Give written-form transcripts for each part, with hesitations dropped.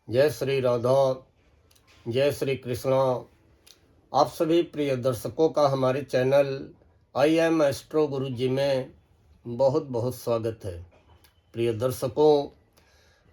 जय श्री राधा, जय श्री कृष्णा। आप सभी प्रिय दर्शकों का हमारे चैनल आई एम एस्ट्रो गुरु जी में बहुत बहुत स्वागत है। प्रिय दर्शकों,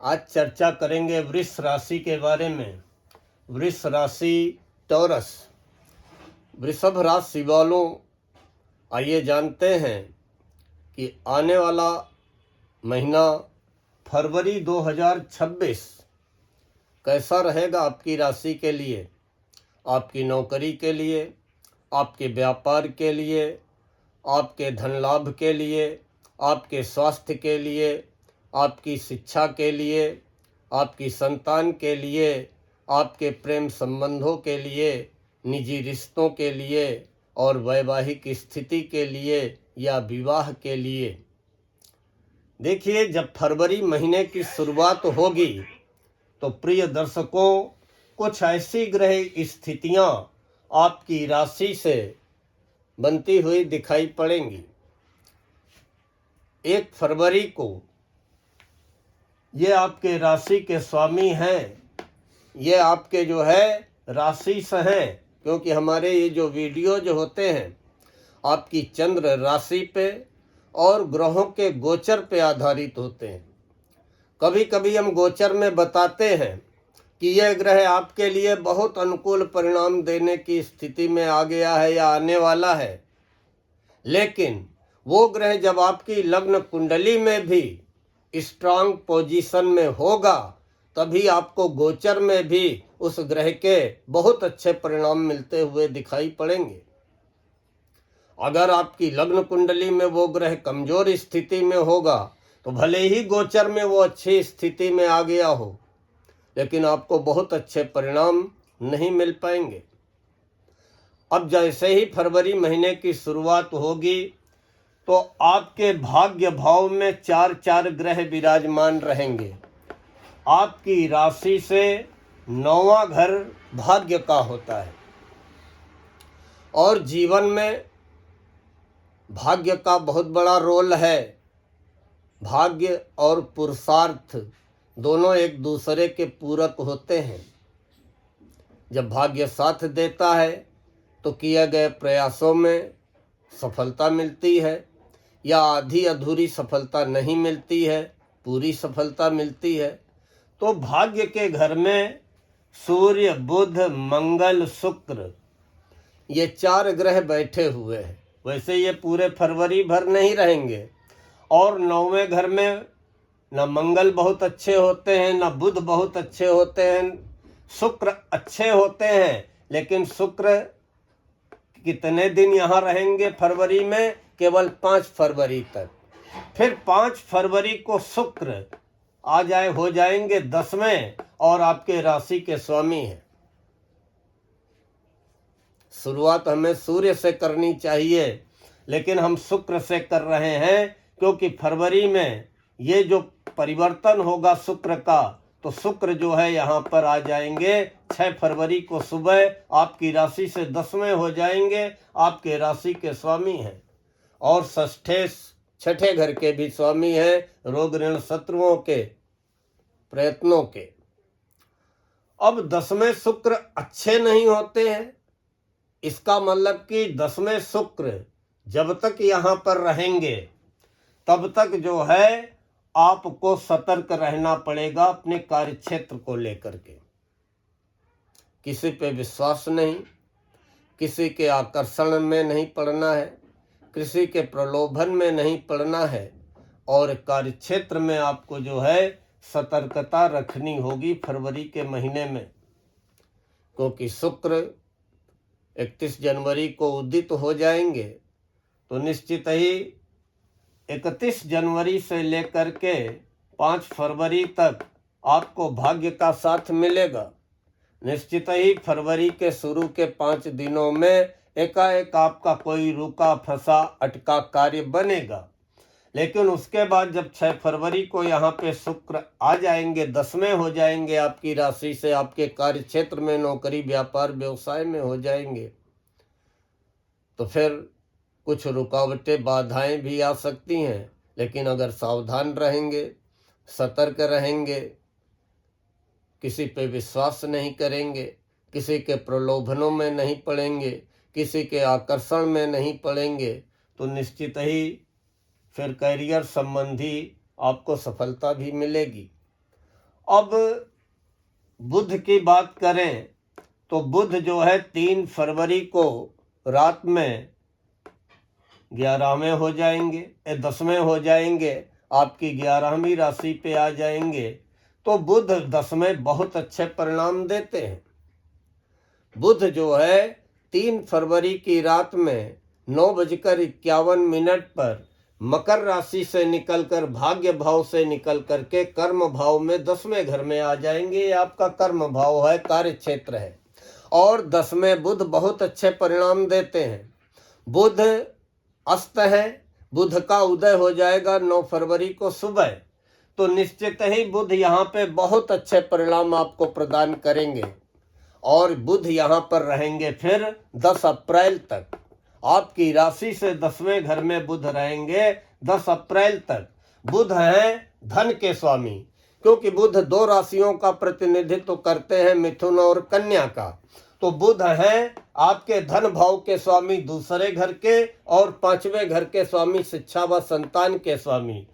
आज चर्चा करेंगे वृष राशि के बारे में। वृष राशि टॉरस, वृषभ राशि वालों, आइए जानते हैं कि आने वाला महीना फरवरी 2026 कैसा रहेगा आपकी राशि के लिए, आपकी नौकरी के लिए, आपके व्यापार के लिए, आपके धन लाभ के लिए, आपके स्वास्थ्य के लिए, आपकी शिक्षा के लिए, आपकी संतान के लिए, आपके प्रेम संबंधों के लिए, निजी रिश्तों के लिए और वैवाहिक स्थिति के लिए या विवाह के लिए। देखिए, जब फरवरी महीने की शुरुआत होगी तो प्रिय दर्शकों, कुछ ऐसी ग्रह स्थितियां आपकी राशि से बनती हुई दिखाई पड़ेंगी। 1 फरवरी को ये आपके राशि के स्वामी हैं, ये आपके जो है राशि से हैं, क्योंकि हमारे ये जो वीडियो जो होते हैं आपकी चंद्र राशि पे और ग्रहों के गोचर पे आधारित होते हैं। कभी कभी हम गोचर में बताते हैं कि यह ग्रह आपके लिए बहुत अनुकूल परिणाम देने की स्थिति में आ गया है या आने वाला है, लेकिन वो ग्रह जब आपकी लग्न कुंडली में भी स्ट्रांग पोजीशन में होगा तभी आपको गोचर में भी उस ग्रह के बहुत अच्छे परिणाम मिलते हुए दिखाई पड़ेंगे। अगर आपकी लग्न कुंडली में वो ग्रह कमजोर स्थिति में होगा तो भले ही गोचर में वो अच्छी स्थिति में आ गया हो, लेकिन आपको बहुत अच्छे परिणाम नहीं मिल पाएंगे। अब जैसे ही फरवरी महीने की शुरुआत होगी तो आपके भाग्य भाव में 4 ग्रह विराजमान रहेंगे। आपकी राशि से 9वां घर भाग्य का होता है और जीवन में भाग्य का बहुत बड़ा रोल है। भाग्य और पुरुषार्थ दोनों एक दूसरे के पूरक होते हैं। जब भाग्य साथ देता है तो किए गए प्रयासों में सफलता मिलती है, या आधी अधूरी सफलता नहीं मिलती है, पूरी सफलता मिलती है। तो भाग्य के घर में सूर्य, बुध, मंगल, शुक्र, ये 4 ग्रह बैठे हुए हैं। वैसे ये पूरे फरवरी भर नहीं रहेंगे और 9वें घर में न मंगल बहुत अच्छे होते हैं, न बुध बहुत अच्छे होते हैं, शुक्र अच्छे होते हैं, लेकिन शुक्र कितने दिन यहाँ रहेंगे फरवरी में? केवल 5 फरवरी तक। फिर 5 फरवरी को शुक्र हो जाएंगे 10वें और आपके राशि के स्वामी हैं। शुरुआत हमें सूर्य से करनी चाहिए, लेकिन हम शुक्र से कर रहे हैं, क्योंकि फरवरी में ये जो परिवर्तन होगा शुक्र का, तो शुक्र जो है यहाँ पर आ जाएंगे 6 फरवरी को सुबह, आपकी राशि से 10वें हो जाएंगे, आपके राशि के स्वामी हैं और छठे घर के भी स्वामी हैं, रोग ऋण शत्रुओं के प्रयत्नों के। अब 10वें शुक्र अच्छे नहीं होते हैं, इसका मतलब कि 10वें शुक्र जब तक यहाँ पर रहेंगे तब तक जो है आपको सतर्क रहना पड़ेगा अपने कार्यक्षेत्र को लेकर के। किसी पे विश्वास नहीं, किसी के आकर्षण में नहीं पड़ना है, किसी के प्रलोभन में नहीं पड़ना है, और कार्यक्षेत्र में आपको जो है सतर्कता रखनी होगी फरवरी के महीने में, क्योंकि शुक्र 31 जनवरी को उदित हो जाएंगे। तो निश्चित ही 31 जनवरी से लेकर के 5 फरवरी तक आपको भाग्य का साथ मिलेगा। निश्चित ही फरवरी के शुरू के 5 दिनों में एकाएक आपका कोई रुका फंसा अटका कार्य बनेगा, लेकिन उसके बाद जब 6 फरवरी को यहाँ पे शुक्र आ जाएंगे, 10वें हो जाएंगे आपकी राशि से, आपके कार्य क्षेत्र में, नौकरी, व्यापार, व्यवसाय में हो जाएंगे, तो फिर कुछ रुकावटें, बाधाएं भी आ सकती हैं। लेकिन अगर सावधान रहेंगे, सतर्क रहेंगे, किसी पे विश्वास नहीं करेंगे, किसी के प्रलोभनों में नहीं पड़ेंगे, किसी के आकर्षण में नहीं पड़ेंगे, तो निश्चित ही फिर करियर संबंधी आपको सफलता भी मिलेगी। अब बुध की बात करें तो बुध जो है 3 फरवरी को रात में 11वें हो जाएंगे, 10वें हो जाएंगे, आपकी 11वीं राशि पे आ जाएंगे। तो बुध 10वें बहुत अच्छे परिणाम देते हैं। बुध जो है 3 फरवरी की रात में 9:51 पर मकर राशि से निकलकर भाग्य भाव से निकल करके कर्म भाव में 10वें घर में आ जाएंगे। ये आपका कर्म भाव है, कार्य क्षेत्र है। और 10वें बुध बहुत अच्छे परिणाम देते हैं। बुध अस्त है, बुध का उदय हो जाएगा 9 फरवरी को सुबह। तो निश्चित ही बुध यहाँ पे बहुत अच्छे परिणाम आपको प्रदान करेंगे। और बुध यहाँ पर रहेंगे फिर 10 अप्रैल तक। आपकी राशि से 10वें घर में बुध रहेंगे 10 अप्रैल तक। बुध हैं धन के स्वामी, क्योंकि बुध 2 राशियों का प्रतिनिधित्व करते हैं, मिथुन और कन्या का। तो बुध हैं आपके धन भाव के स्वामी, दूसरे घर के, और 5वें घर के स्वामी, शिक्षा व संतान के स्वामी।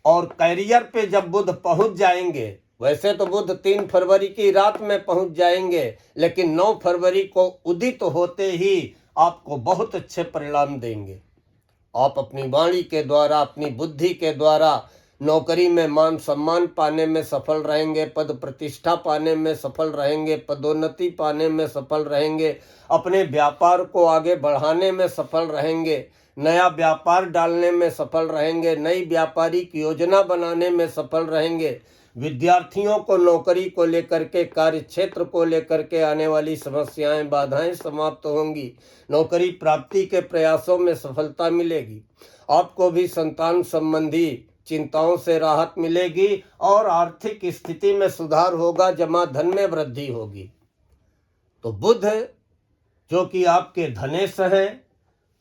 और कैरियर पे जब बुध पहुंच जाएंगे, वैसे तो बुध 3 फरवरी की रात में पहुंच जाएंगे, लेकिन 9 फरवरी को उदित होते ही आपको बहुत अच्छे परिणाम देंगे। आप अपनी वाणी के द्वारा, अपनी बुद्धि के द्वारा नौकरी में मान सम्मान पाने में सफल रहेंगे, पद प्रतिष्ठा पाने में सफल रहेंगे, पदोन्नति पाने में सफल रहेंगे, अपने व्यापार को आगे बढ़ाने में सफल रहेंगे, नया व्यापार डालने में सफल रहेंगे, नई व्यापारिक योजना बनाने में सफल रहेंगे। विद्यार्थियों को नौकरी को लेकर के, कार्य क्षेत्र को लेकर के आने वाली समस्याएं, बाधाएं समाप्त होंगी। नौकरी प्राप्ति के प्रयासों में सफलता मिलेगी। आपको भी संतान संबंधी चिंताओं से राहत मिलेगी और आर्थिक स्थिति में सुधार होगा, जमा धन में वृद्धि होगी। तो बुध जो कि आपके धनेश हैं,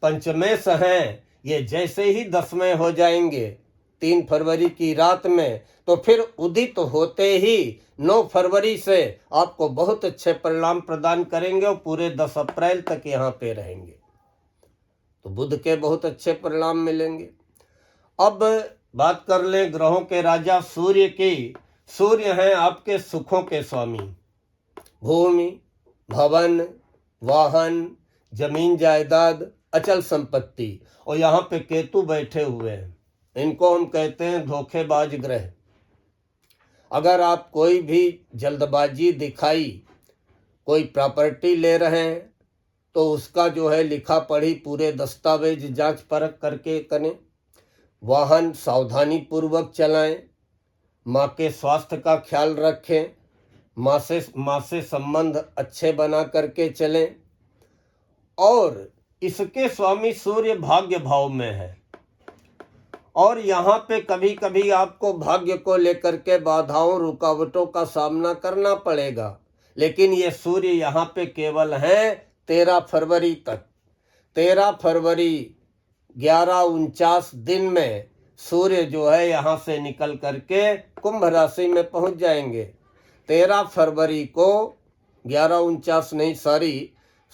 पंचमेश हैं, ये जैसे ही 10वें हो जाएंगे 3 फरवरी की रात में, तो फिर उदित होते ही 9 फरवरी से आपको बहुत अच्छे परिणाम प्रदान करेंगे और पूरे 10 अप्रैल तक यहाँ पे रहेंगे। तो बुध के बहुत अच्छे परिणाम मिलेंगे। अब बात कर लें ग्रहों के राजा सूर्य की। सूर्य हैं आपके सुखों के स्वामी, भूमि, भवन, वाहन, जमीन जायदाद, अचल संपत्ति। और यहाँ पे केतु बैठे हुए हैं, इनको हम कहते हैं धोखेबाज ग्रह। अगर आप कोई भी जल्दबाजी दिखाई, कोई प्रॉपर्टी ले रहे हैं, तो उसका जो है लिखा पढ़ी, पूरे दस्तावेज जांच परख करके करें। वाहन सावधानी पूर्वक चलाएं। माँ के स्वास्थ्य का ख्याल रखें। माँ से संबंध अच्छे बना करके चलें। और इसके स्वामी सूर्य भाग्य भाव में है, और यहाँ पे कभी कभी आपको भाग्य को लेकर के बाधाओं, रुकावटों का सामना करना पड़ेगा, लेकिन ये सूर्य यहाँ पे केवल है 13 फरवरी तक। 13 फरवरी 11:49 दिन में सूर्य जो है यहाँ से निकल करके कुंभ राशि में पहुँच जाएंगे। 13 फरवरी को 11:49 नहीं,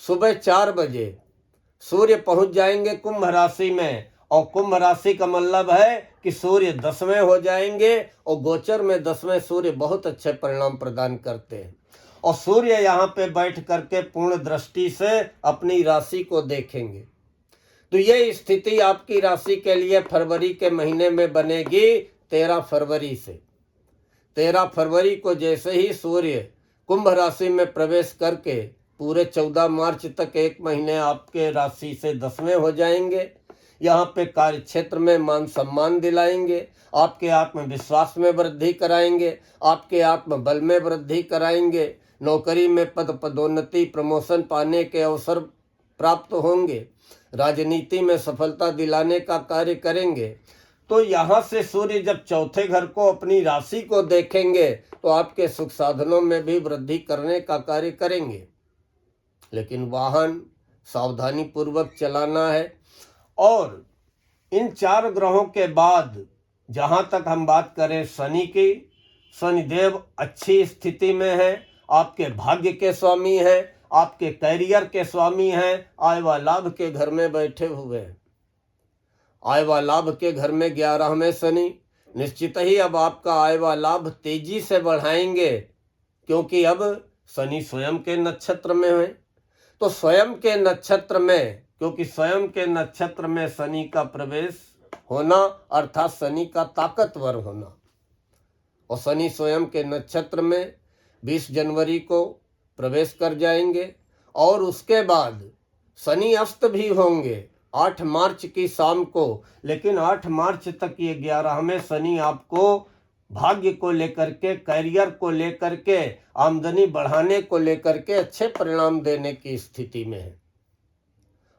सुबह 4 बजे सूर्य पहुँच जाएंगे कुंभ राशि में। और कुंभ राशि का मतलब है कि सूर्य 10वें हो जाएंगे, और गोचर में 10वें सूर्य बहुत अच्छे परिणाम प्रदान करते हैं। और सूर्य यहाँ पे बैठ करके पूर्ण दृष्टि से अपनी राशि को देखेंगे। तो ये स्थिति आपकी राशि के लिए फरवरी के महीने में बनेगी 13 फरवरी से। 13 फरवरी को जैसे ही सूर्य कुंभ राशि में प्रवेश करके पूरे 14 मार्च तक 1 महीने आपके राशि से 10वें हो जाएंगे। यहाँ पे कार्य क्षेत्र में मान सम्मान दिलाएंगे, आपके आत्मविश्वास में वृद्धि कराएंगे, आपके आत्मबल में वृद्धि कराएंगे। नौकरी में पदोन्नति, प्रमोशन पाने के अवसर प्राप्त होंगे। राजनीति में सफलता दिलाने का कार्य करेंगे। तो यहाँ से सूर्य जब चौथे घर को, अपनी राशि को देखेंगे, तो आपके सुख साधनों में भी वृद्धि करने का कार्य करेंगे। लेकिन वाहन सावधानी पूर्वक चलाना है। और इन 4 ग्रहों के बाद जहाँ तक हम बात करें शनि की, शनिदेव अच्छी स्थिति में है, आपके भाग्य के स्वामी हैं, आपके कैरियर के स्वामी हैं, आय व लाभ के घर में बैठे हुए हैं। आय व लाभ के घर में 11वें शनि निश्चित ही अब आपका आय व लाभ तेजी से बढ़ाएंगे, क्योंकि अब शनि स्वयं के नक्षत्र में है। तो स्वयं के नक्षत्र में, क्योंकि स्वयं के नक्षत्र में शनि का प्रवेश होना अर्थात शनि का ताकतवर होना, और शनि स्वयं के नक्षत्र में 20 जनवरी को प्रवेश कर जाएंगे और उसके बाद शनि अस्त भी होंगे 8 मार्च की शाम को। लेकिन 8 मार्च तक ये 11वें शनि आपको भाग्य को लेकर के, कैरियर को लेकर के, आमदनी बढ़ाने को लेकर के अच्छे परिणाम देने की स्थिति में है।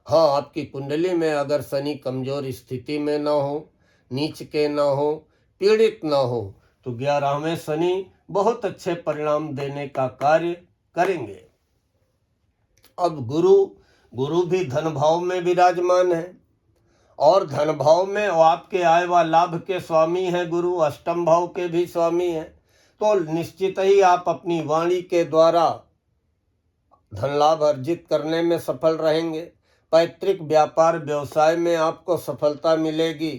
हाँ, आपकी कुंडली में अगर शनि कमजोर स्थिति में ना हो, नीच के ना हो, पीड़ित ना हो, तो 11वें शनि बहुत अच्छे परिणाम देने का कार्य करेंगे। अब गुरु भी धन भाव में विराजमान है, और धन भाव में आपके आय व लाभ के स्वामी हैं गुरु, अष्टम भाव के भी स्वामी हैं। तो निश्चित ही आप अपनी वाणी के द्वारा धन लाभ अर्जित करने में सफल रहेंगे। पैतृक व्यापार व्यवसाय में आपको सफलता मिलेगी,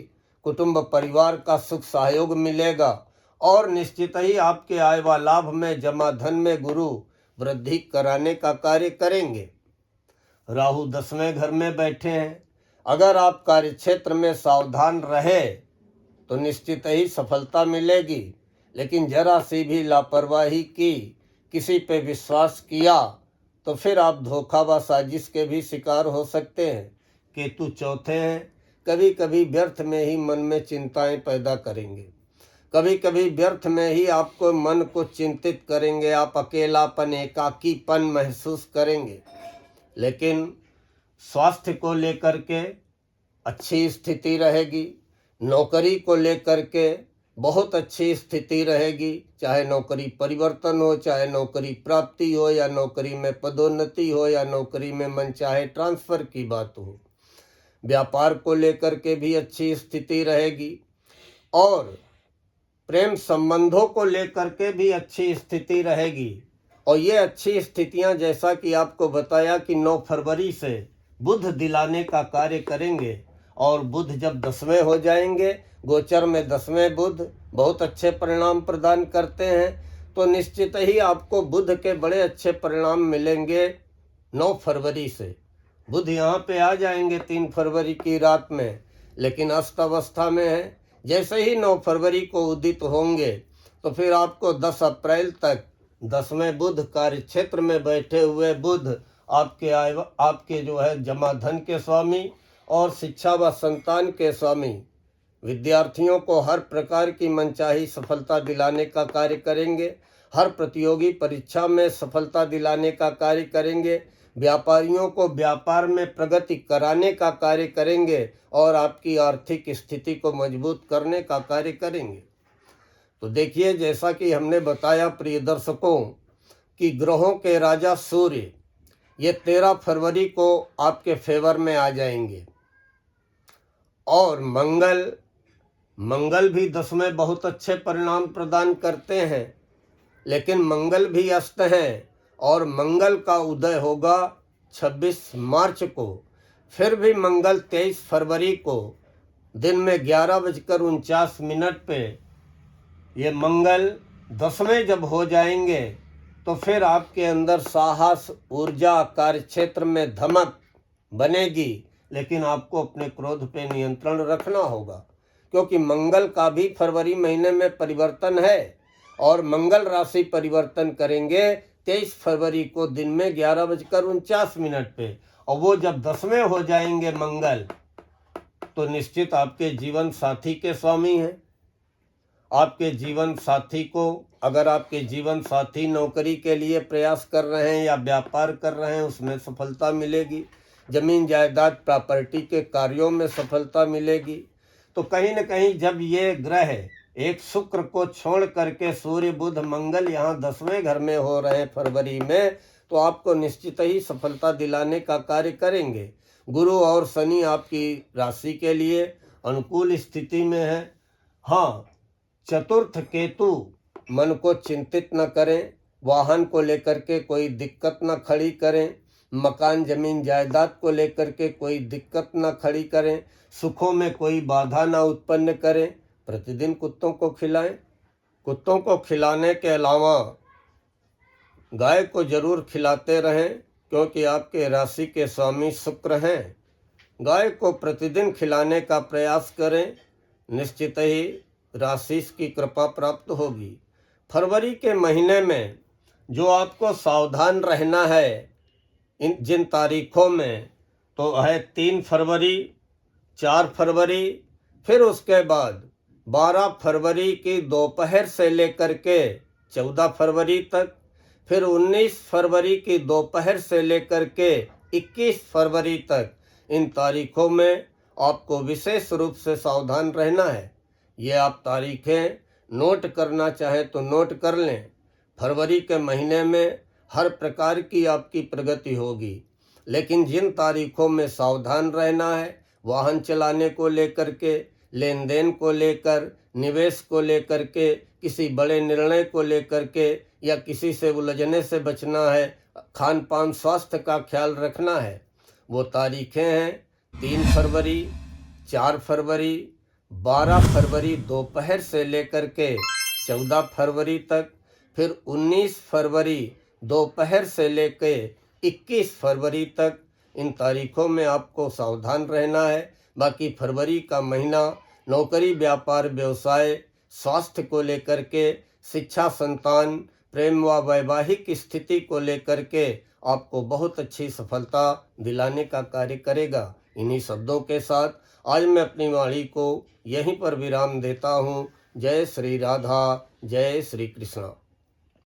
कुटुंब परिवार का सुख सहयोग मिलेगा, और निश्चित ही आपके आय व लाभ में जमा धन में गुरु वृद्धि कराने का कार्य करेंगे। राहु 10वें घर में बैठे हैं। अगर आप कार्य क्षेत्र में सावधान रहे तो निश्चित ही सफलता मिलेगी, लेकिन जरा सी भी लापरवाही की, किसी पे विश्वास किया, तो फिर आप धोखा व साजिश के भी शिकार हो सकते हैं। केतु चौथे हैं। कभी कभी व्यर्थ में ही मन में चिंताएं पैदा करेंगे, कभी कभी व्यर्थ में ही आपको मन को चिंतित करेंगे, आप अकेलापन, एकाकीपन महसूस करेंगे। लेकिन स्वास्थ्य को लेकर के अच्छी स्थिति रहेगी, नौकरी को लेकर के बहुत अच्छी स्थिति रहेगी, चाहे नौकरी परिवर्तन हो, चाहे नौकरी प्राप्ति हो, या नौकरी में पदोन्नति हो, या नौकरी में मनचाहे ट्रांसफर की बात हो। व्यापार को लेकर के भी अच्छी स्थिति रहेगी, और प्रेम संबंधों को लेकर के भी अच्छी स्थिति रहेगी। और ये अच्छी स्थितियां जैसा कि आपको बताया कि 9 फरवरी से बुध दिलाने का कार्य करेंगे, और बुध जब 10वें हो जाएंगे, गोचर में 10वें बुध बहुत अच्छे परिणाम प्रदान करते हैं, तो निश्चित ही आपको बुध के बड़े अच्छे परिणाम मिलेंगे 9 फरवरी से। बुध यहाँ पे आ जाएंगे 3 फरवरी की रात में, लेकिन अस्त अवस्था में है। जैसे ही 9 फरवरी को उदित होंगे तो फिर आपको 10 अप्रैल तक 10वें बुध, कार्य क्षेत्र में बैठे हुए बुध आपके जो है जमा धन के स्वामी और शिक्षा व संतान के स्वामी, विद्यार्थियों को हर प्रकार की मनचाही सफलता दिलाने का कार्य करेंगे, हर प्रतियोगी परीक्षा में सफलता दिलाने का कार्य करेंगे, व्यापारियों को व्यापार में प्रगति कराने का कार्य करेंगे, और आपकी आर्थिक स्थिति को मजबूत करने का कार्य करेंगे। तो देखिए, जैसा कि हमने बताया प्रिय दर्शकों कि ग्रहों के राजा सूर्य ये 13 फरवरी को आपके फेवर में आ जाएंगे, और मंगल भी 10 में बहुत अच्छे परिणाम प्रदान करते हैं, लेकिन मंगल भी अस्त हैं, और मंगल का उदय होगा 26 मार्च को। फिर भी मंगल 23 फरवरी को दिन में 11:49 पे ये मंगल 10वें जब हो जाएंगे, तो फिर आपके अंदर साहस, ऊर्जा, कार्य क्षेत्र में धमक बनेगी, लेकिन आपको अपने क्रोध पे नियंत्रण रखना होगा, क्योंकि मंगल का भी फरवरी महीने में परिवर्तन है, और मंगल राशि परिवर्तन करेंगे 23 फरवरी को दिन में 11:49 पे, और वो जब 10वें हो जाएंगे मंगल, तो निश्चित आपके जीवन साथी के स्वामी हैं। आपके जीवन साथी को, अगर आपके जीवन साथी नौकरी के लिए प्रयास कर रहे हैं या व्यापार कर रहे हैं, उसमें सफलता मिलेगी, जमीन जायदाद प्रॉपर्टी के कार्यों में सफलता मिलेगी। तो कहीं न कहीं जब ये ग्रह एक शुक्र को छोड़ करके सूर्य, बुध, मंगल यहाँ 10वें घर में हो रहे हैं फरवरी में, तो आपको निश्चित ही सफलता दिलाने का कार्य करेंगे। गुरु और शनि आपकी राशि के लिए अनुकूल स्थिति में है। हाँ, चतुर्थ केतु मन को चिंतित न करें, वाहन को लेकर के कोई दिक्कत न खड़ी करें, मकान जमीन जायदाद को लेकर के कोई दिक्कत न खड़ी करें, सुखों में कोई बाधा न उत्पन्न करें। प्रतिदिन कुत्तों को खिलाएं। कुत्तों को खिलाने के अलावा गाय को जरूर खिलाते रहें, क्योंकि आपके राशि के स्वामी शुक्र हैं। गाय को प्रतिदिन खिलाने का प्रयास करें, निश्चित ही राशि की कृपा प्राप्त होगी। फरवरी के महीने में जो आपको सावधान रहना है जिन तारीखों में, तो है 3 फरवरी, 4 फरवरी, फिर उसके बाद 12 फरवरी की दोपहर से लेकर के 14 फरवरी तक, फिर 19 फरवरी की दोपहर से लेकर के 21 फरवरी तक। इन तारीखों में आपको विशेष रूप से सावधान रहना है। ये आप तारीखें नोट करना चाहें तो नोट कर लें। फरवरी के महीने में हर प्रकार की आपकी प्रगति होगी, लेकिन जिन तारीखों में सावधान रहना है, वाहन चलाने को लेकर के, लेन देन को लेकर, निवेश को लेकर के, किसी बड़े निर्णय को लेकर के, या किसी से उलझने से बचना है, खान पान स्वास्थ्य का ख्याल रखना है, वो तारीखें हैं 3 फरवरी, 4 फरवरी, 12 फरवरी दोपहर से लेकर के 14 फरवरी तक, फिर 19 फरवरी दोपहर से लेकर 21 फरवरी तक। इन तारीखों में आपको सावधान रहना है। बाकी फरवरी का महीना नौकरी, व्यापार, व्यवसाय, स्वास्थ्य को लेकर के, शिक्षा, संतान, प्रेम व वैवाहिक स्थिति को लेकर के आपको बहुत अच्छी सफलता दिलाने का कार्य करेगा। इन्हीं शब्दों के साथ आज मैं अपनी वाणी को यहीं पर विराम देता हूँ। जय श्री राधा, जय श्री कृष्णा।